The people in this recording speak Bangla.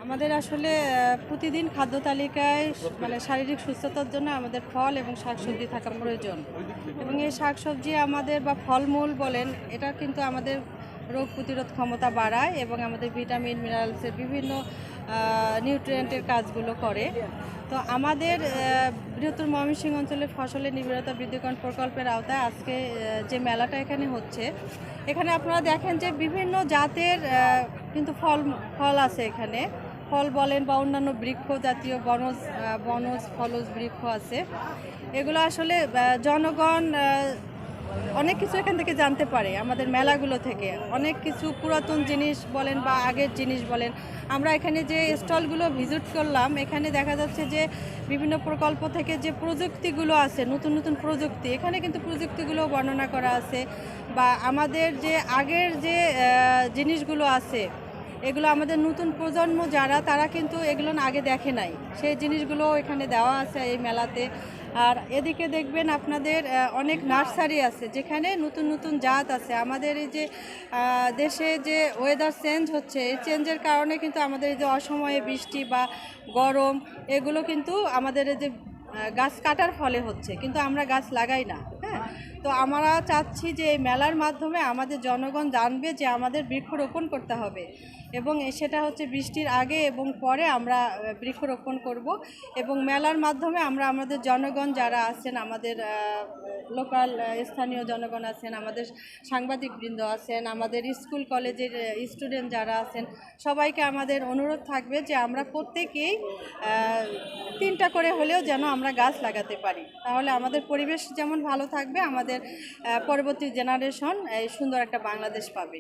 আমাদের আসলে প্রতিদিন খাদ্য তালিকায় মানে শারীরিক সুস্থতার জন্য আমাদের ফল এবং শাকসবজি থাকা প্রয়োজন। এবং এই শাকসবজি আমাদের বা ফলমূল বলেন, এটা কিন্তু আমাদের রোগ প্রতিরোধ ক্ষমতা বাড়ায় এবং আমাদের ভিটামিন মিনারেলসের বিভিন্ন নিউট্রিয়েন্টের কাজগুলো করে। তো আমাদের বৃহত্তর ময়মনসিংহ অঞ্চলের ফসলের নিবিড়তা বৃদ্ধিকরণ প্রকল্পের আওতায় আজকে যে মেলাটা এখানে হচ্ছে, এখানে আপনারা দেখেন যে বিভিন্ন জাতের কিন্তু ফল আছে এখানে। ফল বলেন বা অন্যান্য বৃক্ষ জাতীয় বনজ ফলজ বৃক্ষ আছে। এগুলো আসলে জনগণ অনেক কিছু এখান থেকে জানতে পারে। আমাদের মেলাগুলো থেকে অনেক কিছু পুরাতন জিনিস বলেন বা আগের জিনিস বলেন, আমরা এখানে যে স্টলগুলো ভিজিট করলাম, এখানে দেখা যাচ্ছে যে বিভিন্ন প্রকল্প থেকে যে প্রযুক্তিগুলো আছে, নতুন নতুন প্রযুক্তি, এখানে কিন্তু প্রযুক্তিগুলো বর্ণনা করা আছে। বা আমাদের যে আগের যে জিনিসগুলো আছে, এগুলো আমাদের নতুন প্রজন্ম যারা, তারা কিন্তু এগুলো আগে দেখে নাই, সেই জিনিসগুলো এখানে দেওয়া আছে এই মেলাতে। আর এদিকে দেখবেন আপনাদের অনেক নার্সারি আছে, যেখানে নতুন নতুন জাত আছে। আমাদের এই যে দেশে যে ওয়েদার চেঞ্জ হচ্ছে, এই চেঞ্জের কারণে কিন্তু আমাদের এই যে অসময়ে বৃষ্টি বা গরম, এগুলো কিন্তু আমাদের এই যে গাছ কাটার ফলে হচ্ছে, কিন্তু আমরা গাছ লাগাই না। হ্যাঁ, তো আমরা চাচ্ছি যে এই মেলার মাধ্যমে আমাদের জনগণ জানবে যে আমাদের বৃক্ষরোপণ করতে হবে, এবং সেটা হচ্ছে বৃষ্টির আগে এবং পরে আমরা বৃক্ষরোপণ করব। এবং মেলার মাধ্যমে আমরা আমাদের জনগণ যারা আছেন, আমাদের লোকাল স্থানীয় জনগণ আছেন, আমাদের সাংবাদিকবৃন্দ আছেন, আমাদের স্কুল কলেজের স্টুডেন্ট যারা আছেন, সবাইকে আমাদের অনুরোধ থাকবে যে আমরা প্রত্যেকেই 3টা করে হলেও যেন আমরা গাছ লাগাতে পারি। তাহলে আমাদের পরিবেশ যেমন ভালো থাকবে, আমাদের পরবর্তী জেনারেশন এই সুন্দর একটা বাংলাদেশ পাবে।